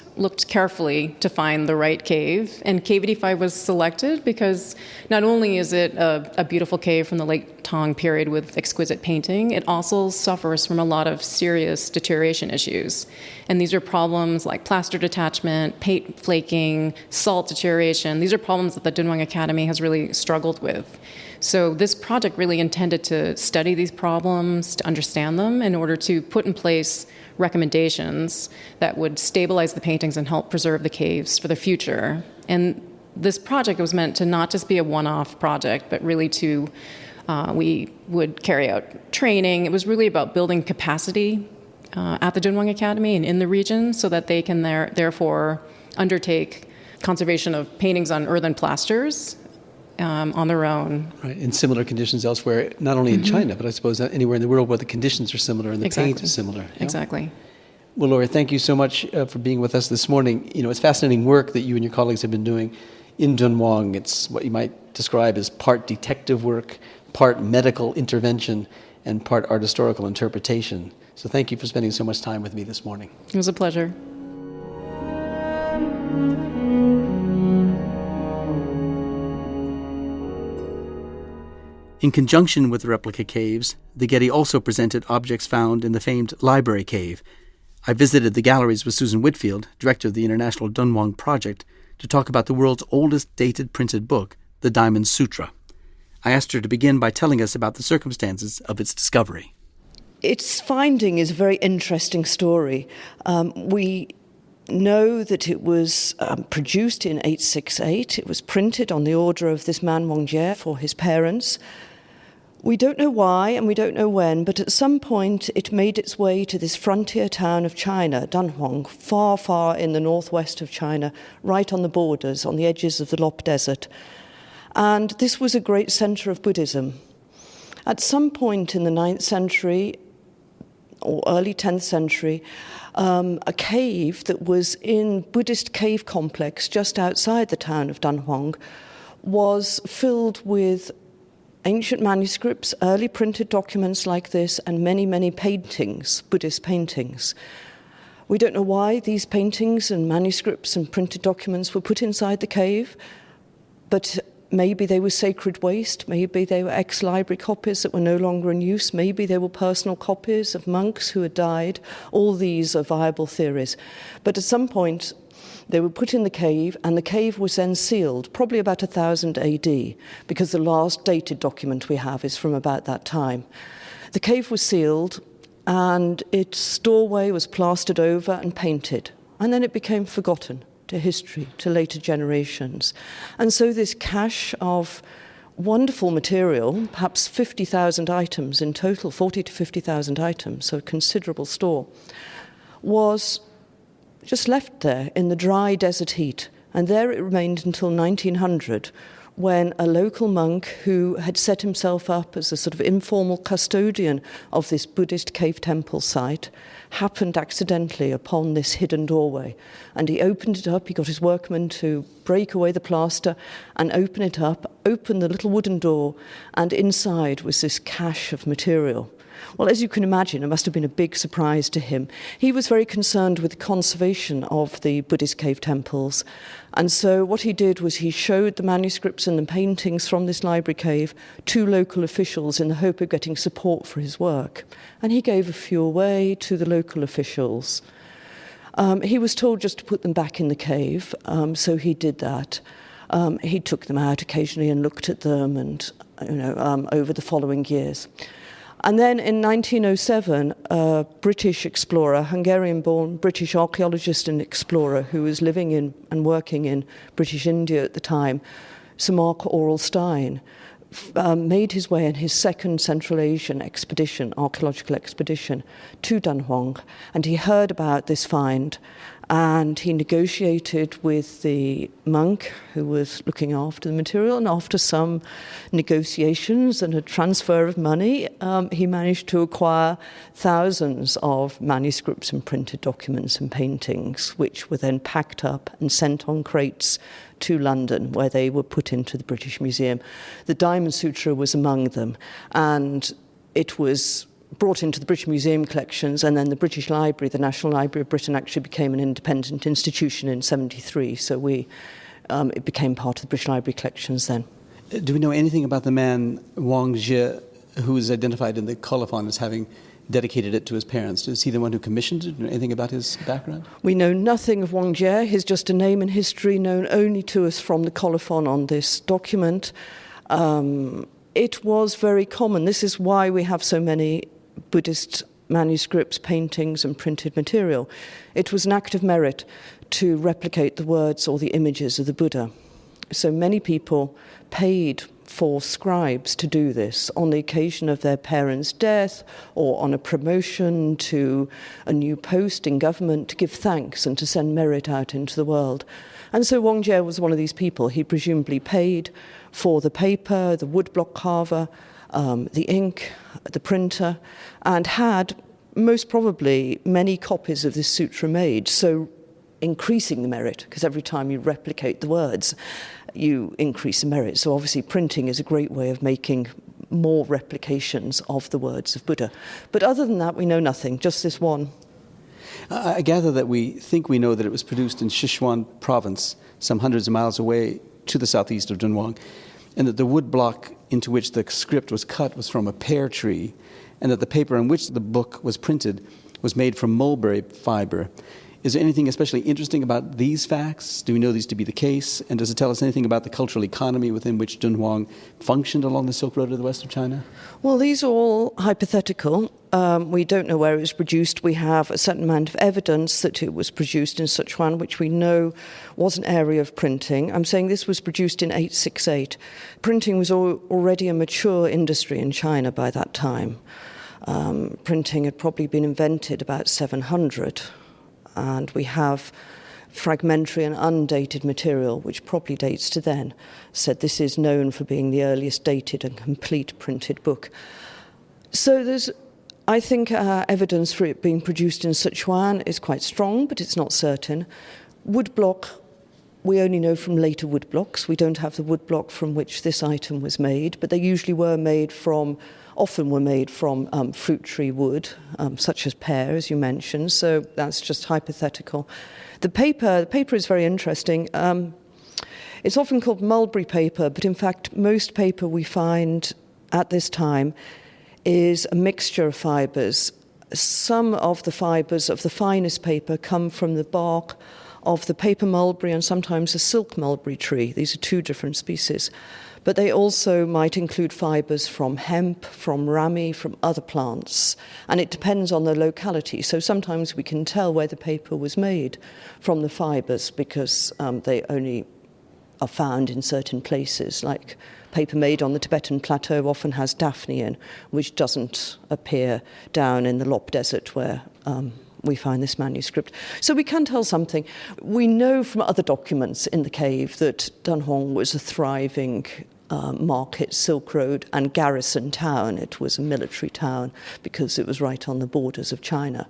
carefully to find the right cave, and Cave 85 was selected because not only is it a beautiful cave from the late Tang period with exquisite painting, it also suffers from a lot of serious deterioration issues. And these are problems like plaster detachment, paint flaking, salt deterioration. These are problems that the Dunhuang Academy has really struggled with. So this project really intended to study these problems, to understand them, in order to put in place recommendations that would stabilize the paintings and help preserve the caves for the future. And this project was meant to not just be a one-off project, but really we would carry out training. It was really about building capacity at the Dunhuang Academy and in the region, so that they can therefore undertake conservation of paintings on earthen plasters on their own. Right, in similar conditions elsewhere, not only in China, but I suppose anywhere in the world where the conditions are similar and the paint is similar. Exactly. Well, Laura, thank you so much for being with us this morning. It's fascinating work that you and your colleagues have been doing in Dunhuang. It's what you might describe as part detective work, part medical intervention, and part art historical interpretation. So thank you for spending so much time with me this morning. It was a pleasure. In conjunction with the replica caves, the Getty also presented objects found in the famed Library Cave. I visited the galleries with Susan Whitfield, director of the International Dunhuang Project, to talk about the world's oldest dated printed book, the Diamond Sutra. I asked her to begin by telling us about the circumstances of its discovery. Its finding is a very interesting story. We know that it was produced in 868. It was printed on the order of this man Wong for his parents. We don't know why and we don't know when, but at some point it made its way to this frontier town of China, Dunhuang, far, far in the northwest of China, right on the borders, on the edges of the Lop Desert. And this was a great center of Buddhism. At some point in the 9th century, or early 10th century, a cave that was in Buddhist cave complex just outside the town of Dunhuang was filled with ancient manuscripts, early printed documents like this, and many, many paintings, Buddhist paintings. We don't know why these paintings and manuscripts and printed documents were put inside the cave, but maybe they were sacred waste, maybe they were ex-library copies that were no longer in use, maybe they were personal copies of monks who had died. All these are viable theories. But at some point, they were put in the cave, and the cave was then sealed, probably about 1000 AD, because the last dated document we have is from about that time. The cave was sealed, and its doorway was plastered over and painted, and then it became forgotten to history, to later generations. And so this cache of wonderful material, perhaps 50,000 items in total, 40 to 50,000 items, so a considerable store, was just left there in the dry desert heat. And there it remained until 1900, when a local monk who had set himself up as a sort of informal custodian of this Buddhist cave temple site happened accidentally upon this hidden doorway. And he opened it up, he got his workmen to break away the plaster and open it up, open the little wooden door, and inside was this cache of material. Well, as you can imagine, it must have been a big surprise to him. He was very concerned with the conservation of the Buddhist cave temples. And so what he did was he showed the manuscripts and the paintings from this library cave to local officials in the hope of getting support for his work. And he gave a few away to the local officials. He was told just to put them back in the cave, so he did that. He took them out occasionally and looked at them, and over the following years. And then in 1907, a British explorer, Hungarian-born British archaeologist and explorer who was living in and working in British India at the time, Sir Mark Aurel-Stein, made his way in his second Central Asian expedition, archaeological expedition, to Dunhuang, and he heard about this find, and he negotiated with the monk who was looking after the material, and after some negotiations and a transfer of money, he managed to acquire thousands of manuscripts and printed documents and paintings, which were then packed up and sent on crates to London, where they were put into the British Museum. The Diamond Sutra was among them, and it was brought into the British Museum collections, and then the British Library, the National Library of Britain, actually became an independent institution in 1973, so it became part of the British Library collections then. Do we know anything about the man Wong Zhe, who is identified in the colophon as having dedicated it to his parents? Is he the one who commissioned it? Anything about his background? We know nothing of Wong Zhe. He's just a name in history known only to us from the colophon on this document. It was very common. This is why we have so many Buddhist manuscripts, paintings, and printed material. It was an act of merit to replicate the words or the images of the Buddha. So many people paid for scribes to do this on the occasion of their parents' death or on a promotion to a new post in government to give thanks and to send merit out into the world. And so Wong Zhe was one of these people. He presumably paid for the paper, the woodblock carver, the ink, the printer, and had most probably many copies of this sutra made, so increasing the merit, because every time you replicate the words, you increase the merit. So obviously printing is a great way of making more replications of the words of Buddha. But other than that, we know nothing, just this one. I gather that we think we know that it was produced in Sichuan province, some hundreds of miles away to the southeast of Dunhuang, and that the wood block into which the script was cut was from a pear tree, and that the paper on which the book was printed was made from mulberry fiber. Is there anything especially interesting about these facts? Do we know these to be the case? And does it tell us anything about the cultural economy within which Dunhuang functioned along the Silk Road of the west of China? Well, these are all hypothetical. We don't know where it was produced. We have a certain amount of evidence that it was produced in Sichuan, which we know was an area of printing. I'm saying this was produced in 868. Printing was already a mature industry in China by that time. Printing had probably been invented about 700. And we have fragmentary and undated material, which probably dates to then. Said this is known for being the earliest dated and complete printed book. So there's, I think, evidence for it being produced in Sichuan is quite strong, but it's not certain. Woodblock, we only know from later woodblocks. We don't have the woodblock from which this item was made, but they usually often were made from fruit tree wood, such as pear, as you mentioned, so that's just hypothetical. The paper is very interesting. It's often called mulberry paper, but in fact most paper we find at this time is a mixture of fibres. Some of the fibres of the finest paper come from the bark of the paper mulberry and sometimes the silk mulberry tree. These are two different species. But they also might include fibres from hemp, from rami, from other plants. And it depends on the locality. So sometimes we can tell where the paper was made from the fibres because they only are found in certain places. Like paper made on the Tibetan plateau often has daphne in, which doesn't appear down in the Lop Desert where we find this manuscript. So we can tell something. We know from other documents in the cave that Dunhuang was a thriving market, Silk Road, and garrison town. It was a military town because it was right on the borders of China.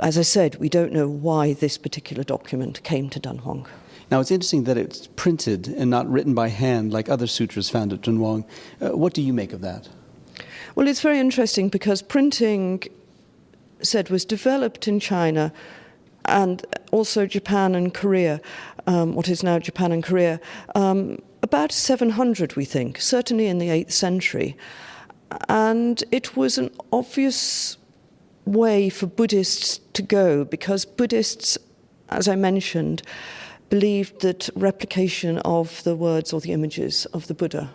As I said, we don't know why this particular document came to Dunhuang. Now, it's interesting that it's printed and not written by hand like other sutras found at Dunhuang. What do you make of that? Well, it's very interesting because printing, said, was developed in China and also Japan and Korea, what is now Japan and Korea, about 700, we think, certainly in the 8th century. And it was an obvious way for Buddhists to go because Buddhists, as I mentioned, believed that replication of the words or the images of the Buddha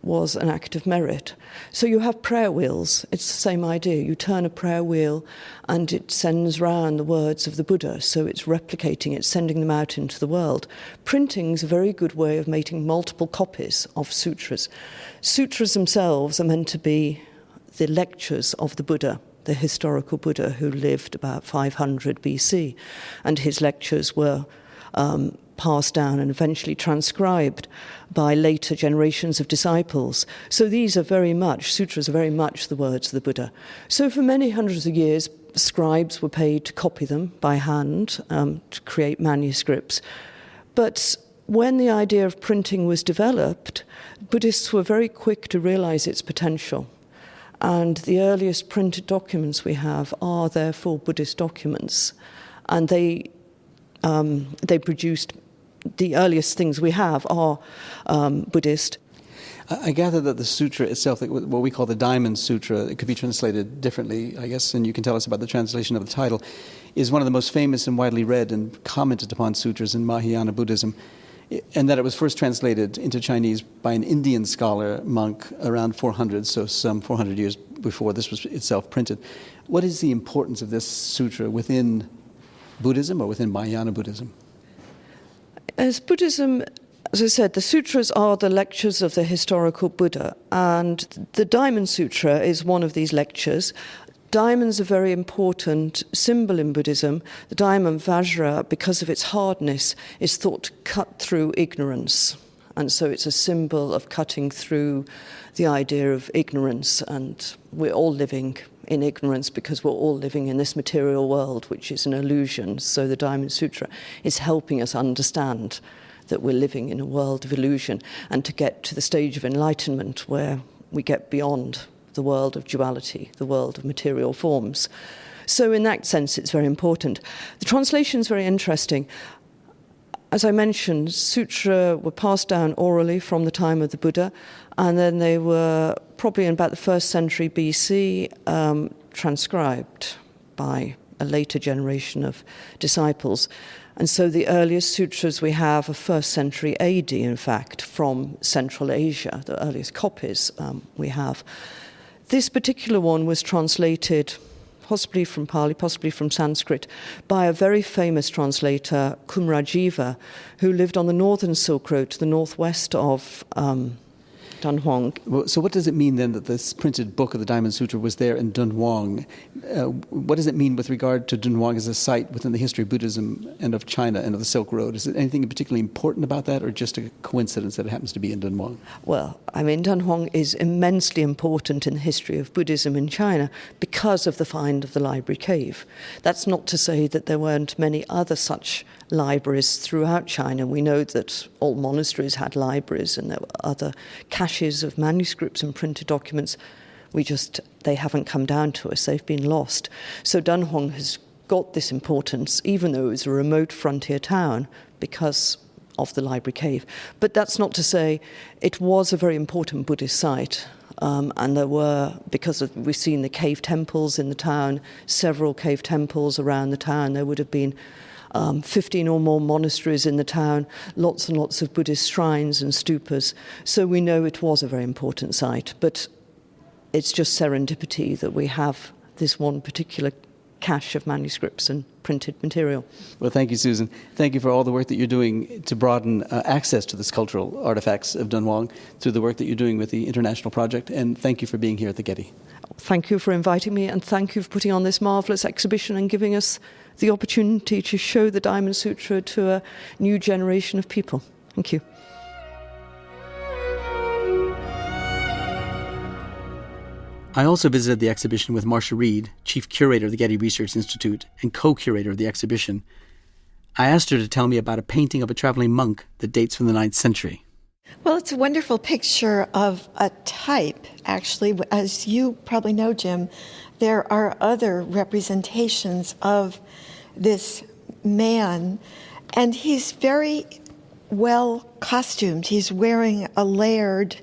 was an act of merit. So you have prayer wheels. It's the same idea. You turn a prayer wheel and it sends round the words of the Buddha. So it's replicating, it's sending them out into the world. Printing is a very good way of making multiple copies of sutras. Sutras themselves are meant to be the lectures of the Buddha, the historical Buddha who lived about 500 BC. And his lectures were passed down and eventually transcribed by later generations of disciples. So these are very much, sutras are very much the words of the Buddha. So for many hundreds of years, scribes were paid to copy them by hand, to create manuscripts. But when the idea of printing was developed, Buddhists were very quick to realize its potential. And the earliest printed documents we have are therefore Buddhist documents. And they produced, the earliest things we have are Buddhist. I gather that the sutra itself, what we call the Diamond Sutra, it could be translated differently, I guess, and you can tell us about the translation of the title, is one of the most famous and widely read and commented upon sutras in Mahayana Buddhism, and that it was first translated into Chinese by an Indian scholar, monk, around 400, so some 400 years before this was itself printed. What is the importance of this sutra within Buddhism or within Mahayana Buddhism? As Buddhism, as I said, the sutras are the lectures of the historical Buddha, and the Diamond Sutra is one of these lectures. Diamonds are a very important symbol in Buddhism. The diamond Vajra, because of its hardness, is thought to cut through ignorance. And so it's a symbol of cutting through the idea of ignorance, and we're all living in ignorance because we're all living in this material world, which is an illusion. So the Diamond Sutra is helping us understand that we're living in a world of illusion and to get to the stage of enlightenment where we get beyond the world of duality, the world of material forms. So in that sense, it's very important. The translation is very interesting. As I mentioned, sutra were passed down orally from the time of the Buddha, and then they were probably in about the 1st century BC transcribed by a later generation of disciples. And so the earliest sutras we have are 1st century AD, in fact, from Central Asia, the earliest copies we have. This particular one was translated possibly from Pali, possibly from Sanskrit, by a very famous translator, Kumrajiva, who lived on the northern Silk Road to the northwest of Dunhuang. Well, so what does it mean then that this printed book of the Diamond Sutra was there in Dunhuang? What does it mean with regard to Dunhuang as a site within the history of Buddhism and of China and of the Silk Road? Is there anything particularly important about that, or just a coincidence that it happens to be in Dunhuang? Well, I mean, Dunhuang is immensely important in the history of Buddhism in China because of the find of the library cave. That's not to say that there weren't many other such libraries throughout China. We know that all monasteries had libraries and there were other caches of manuscripts and printed documents. They haven't come down to us. They've been lost. So Dunhuang has got this importance, even though it was a remote frontier town, because of the library cave. But that's not to say it was a very important Buddhist site. And there were, we've seen the cave temples in the town, several cave temples around the town. There would have been 15 or more monasteries in the town, lots and lots of Buddhist shrines and stupas. So we know it was a very important site, but it's just serendipity that we have this one particular cache of manuscripts and printed material. Well, thank you, Susan. Thank you for all the work that you're doing to broaden access to this cultural artifacts of Dunhuang through the work that you're doing with the International Project, and thank you for being here at the Getty. Thank you for inviting me, and thank you for putting on this marvellous exhibition and giving us the opportunity to show the Diamond Sutra to a new generation of people. Thank you. I also visited the exhibition with Marcia Reed, Chief Curator of the Getty Research Institute and co-curator of the exhibition. I asked her to tell me about a painting of a traveling monk that dates from the 9th century. Well, it's a wonderful picture of a type, actually. As you probably know, Jim, there are other representations of this man, and he's very well costumed. He's wearing a layered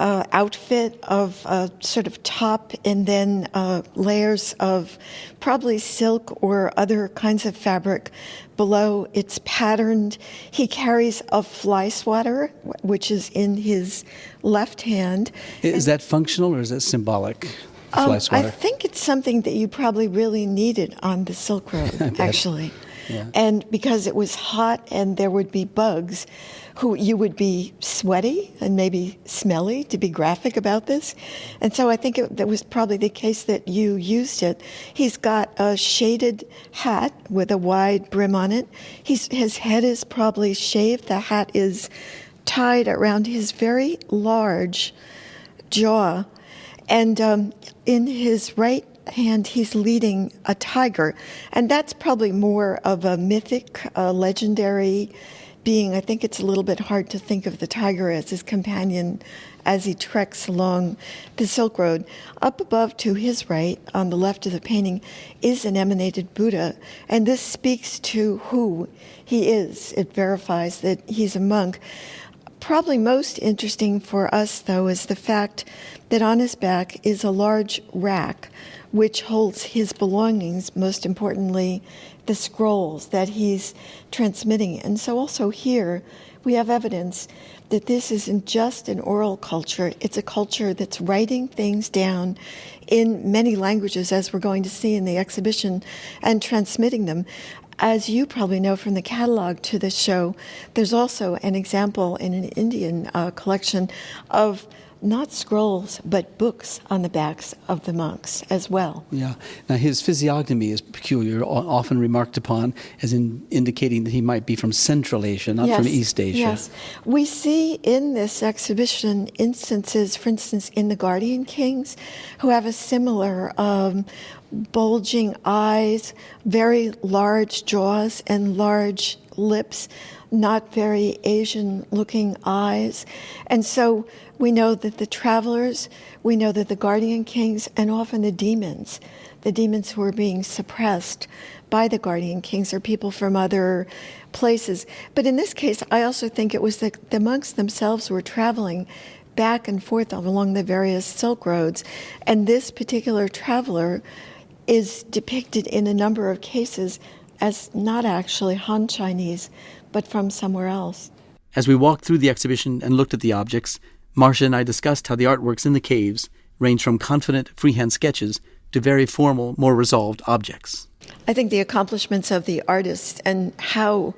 outfit of a sort of top and then layers of probably silk or other kinds of fabric below. It's patterned. He carries a fly swatter, which is in his left hand. Is that functional or is that symbolic? Fly swatter? I think it's something that you probably really needed on the Silk Road, actually. Yeah. And because it was hot and there would be bugs, you would be sweaty and maybe smelly, to be graphic about this. And so I think that was probably the case that you used it. He's got a shaded hat with a wide brim on it. His head is probably shaved. The hat is tied around his very large jaw. And in his right hand, he's leading a tiger. And that's probably more of a mythic, legendary being. I think it's a little bit hard to think of the tiger as his companion as he treks along the Silk Road. Up above to his right, on the left of the painting, is an emanated Buddha. And this speaks to who he is. It verifies that he's a monk. Probably most interesting for us, though, is the fact that on his back is a large rack which holds his belongings, most importantly, the scrolls that he's transmitting. And so also here we have evidence that this isn't just an oral culture, it's a culture that's writing things down in many languages, as we're going to see in the exhibition, and transmitting them. As you probably know from the catalog to this show, there's also an example in an Indian collection of not scrolls, but books on the backs of the monks as well. Yeah. Now, his physiognomy is peculiar, often remarked upon as indicating that he might be from Central Asia, not from East Asia. Yes. We see in this exhibition instances, for instance, in the Guardian Kings, who have a similar bulging eyes, very large jaws and large lips, not very Asian-looking eyes. And so we know that the travelers, we know that the Guardian Kings, and often the demons who are being suppressed by the Guardian Kings are people from other places. But in this case, I also think it was that the monks themselves were traveling back and forth along the various Silk Roads, and this particular traveler is depicted in a number of cases as not actually Han Chinese, but from somewhere else. As we walked through the exhibition and looked at the objects, Marcia and I discussed how the artworks in the caves range from confident freehand sketches to very formal, more resolved objects. I think the accomplishments of the artists and how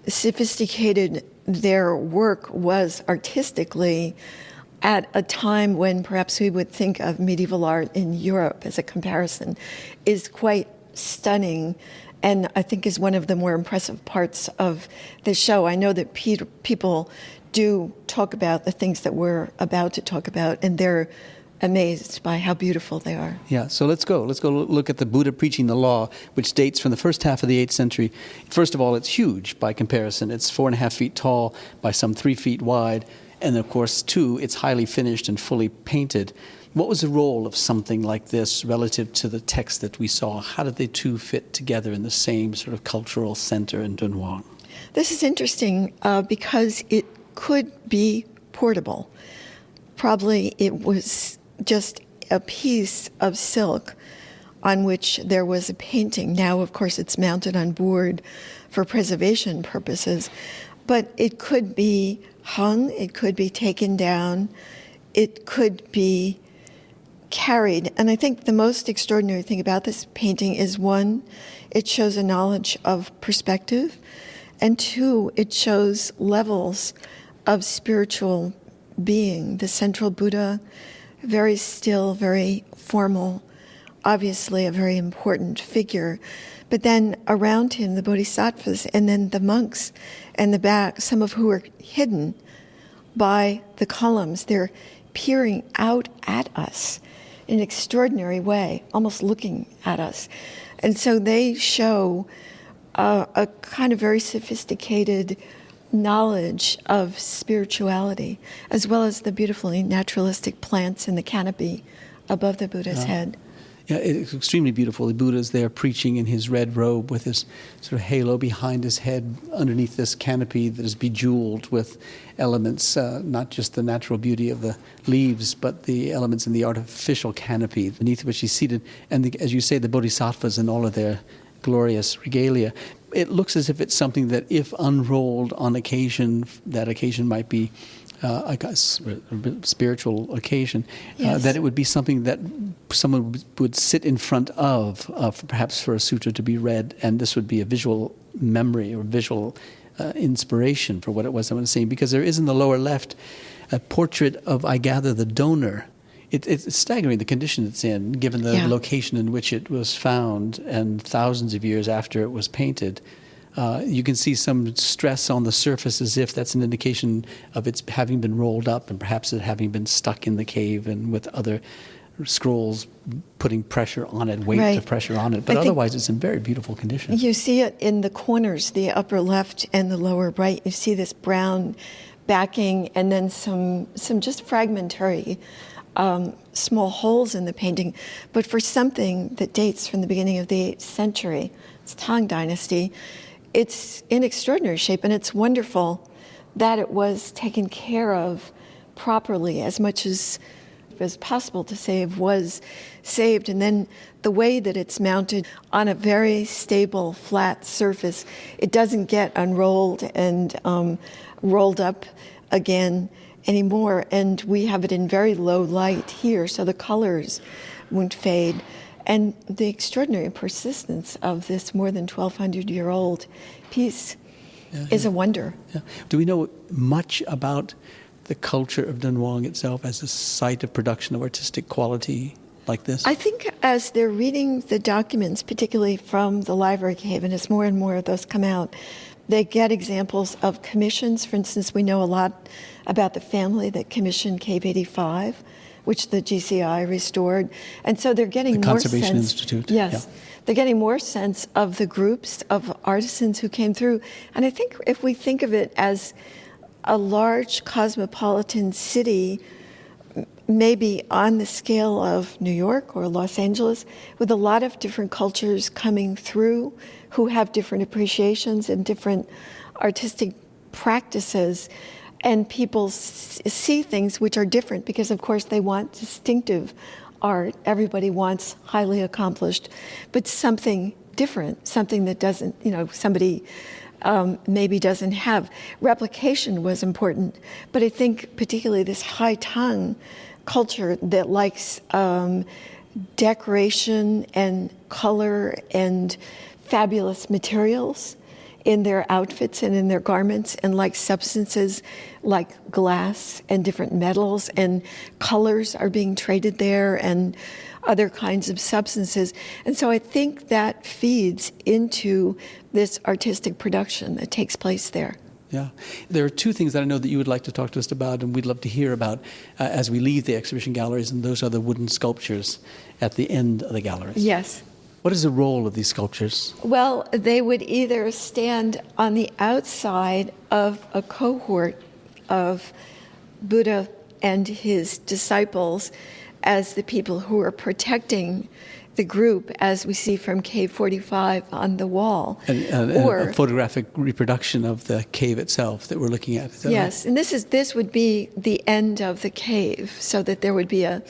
sophisticated their work was artistically at a time when perhaps we would think of medieval art in Europe as a comparison is quite stunning, and I think is one of the more impressive parts of the show. I know that people do talk about the things that we're about to talk about, and they're amazed by how beautiful they are. Yeah, so let's go look at the Buddha preaching the law, which dates from the first half of the 8th century. First of all, it's huge by comparison. It's 4.5 feet tall by some 3 feet wide. And of course, too, it's highly finished and fully painted. What was the role of something like this relative to the text that we saw? How did they two fit together in the same sort of cultural center in Dunhuang? This is interesting because it could be portable. Probably it was just a piece of silk on which there was a painting. Now, of course, it's mounted on board for preservation purposes, but it could be hung, it could be taken down, it could be carried. And I think the most extraordinary thing about this painting is, one, it shows a knowledge of perspective, and two, it shows levels of spiritual being. The central Buddha, very still, very formal, obviously a very important figure. But then around him, the bodhisattvas, and then the monks and the back, some of who are hidden by the columns. They're peering out at us in an extraordinary way, almost looking at us. And so they show a kind of very sophisticated knowledge of spirituality, as well as the beautifully naturalistic plants in the canopy above the Buddha's head. Yeah, it's extremely beautiful. The Buddha's there preaching in his red robe with his sort of halo behind his head underneath this canopy that is bejeweled with elements, not just the natural beauty of the leaves, but the elements in the artificial canopy beneath which he's seated. And as you say, the bodhisattvas and all of their glorious regalia. It looks as if it's something that, if unrolled on occasion, that occasion might be a spiritual occasion, yes. That it would be something that someone would sit in front of, perhaps for a sutra to be read, and this would be a visual memory or visual inspiration for what it was I was saying. Because there is in the lower left a portrait of, I gather, the donor. It's staggering the condition it's in, given the location in which it was found and thousands of years after it was painted. You can see some stress on the surface, as if that's an indication of its having been rolled up and perhaps it having been stuck in the cave and with other scrolls putting pressure on it, weight of pressure on it. But otherwise, it's in very beautiful condition. You see it in the corners, the upper left and the lower right. You see this brown backing and then some just fragmentary small holes in the painting. But for something that dates from the beginning of the 8th century, it's Tang Dynasty, it's in extraordinary shape, and it's wonderful that it was taken care of properly, as much as possible to save was saved. And then the way that it's mounted on a very stable, flat surface, it doesn't get unrolled and rolled up again anymore. And we have it in very low light here, so the colors won't fade. And the extraordinary persistence of this more than 1,200-year-old piece is a wonder. Yeah. Do we know much about the culture of Dunhuang itself as a site of production of artistic quality like this? I think as they're reading the documents, particularly from the library cave, and as more and more of those come out, they get examples of commissions. For instance, we know a lot about the family that commissioned Cave 85, which the GCI restored. And so they're getting the more Conservation sense. Institute. Yes. Yeah. They're getting more sense of the groups of artisans who came through. And I think if we think of it as a large cosmopolitan city, maybe on the scale of New York or Los Angeles, with a lot of different cultures coming through who have different appreciations and different artistic practices, and people see things which are different because, of course, they want distinctive art. Everybody wants highly accomplished, but something different, something that doesn't, somebody maybe doesn't have. Replication was important, but I think particularly this high tongue culture that likes decoration and color and fabulous materials in their outfits and in their garments, and like substances like glass and different metals, and colors are being traded there, and other kinds of substances. And so I think that feeds into this artistic production that takes place there. Yeah. There are two things that I know that you would like to talk to us about, and we'd love to hear about as we leave the exhibition galleries, and those are the wooden sculptures at the end of the galleries. Yes. What is the role of these sculptures? Well, they would either stand on the outside of a cohort of Buddha and his disciples as the people who are protecting the group, as we see from Cave 45 on the wall. Or a photographic reproduction of the cave itself that we're looking at. Yes, right? And this would be the end of the cave, so that there would be a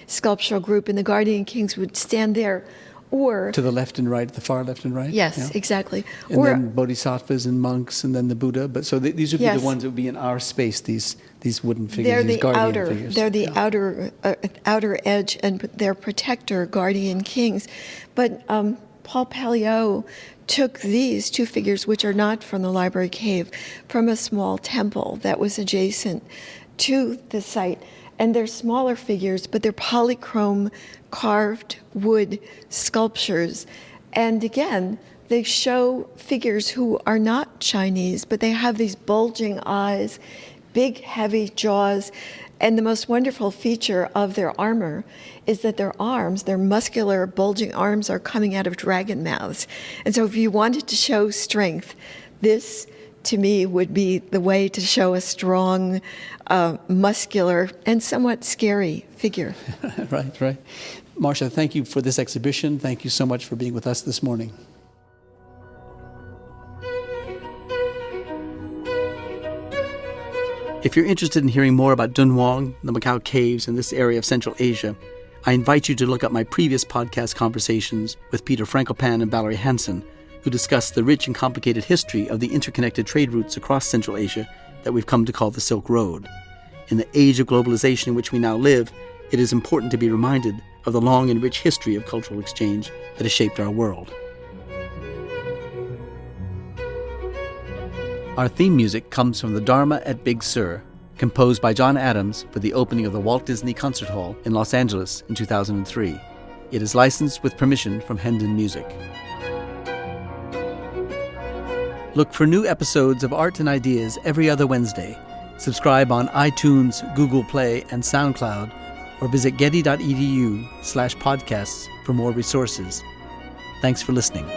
sculptural group, and the guardian kings would stand there. Or to the left and right, the far left and right? Yes, yeah. Exactly. And then bodhisattvas and monks, and then the Buddha. But so these would be the ones that would be in our space, these wooden figures, they're these the guardian figures. They're the outer edge, and their protector, guardian kings. But Paul Palliot took these two figures, which are not from the library cave, from a small temple that was adjacent to the site. And they're smaller figures, but they're polychrome carved wood sculptures. And again, they show figures who are not Chinese, but they have these bulging eyes, big, heavy jaws. And the most wonderful feature of their armor is that their arms, their muscular, bulging arms, are coming out of dragon mouths. And so if you wanted to show strength, this, to me, would be the way to show a strong, muscular, and somewhat scary figure. Right. Marcia, thank you for this exhibition. Thank you so much for being with us this morning. If you're interested in hearing more about Dunhuang, the Mogao Caves, and this area of Central Asia, I invite you to look up my previous podcast conversations with Peter Frankopan and Valerie Hansen, who discuss the rich and complicated history of the interconnected trade routes across Central Asia that we've come to call the Silk Road. In the age of globalization in which we now live, it is important to be reminded of the long and rich history of cultural exchange that has shaped our world. Our theme music comes from the Dharma at Big Sur, composed by John Adams for the opening of the Walt Disney Concert Hall in Los Angeles in 2003. It is licensed with permission from Hendon Music. Look for new episodes of Art and Ideas every other Wednesday. Subscribe on iTunes, Google Play, and SoundCloud, or visit getty.edu/podcasts for more resources. Thanks for listening.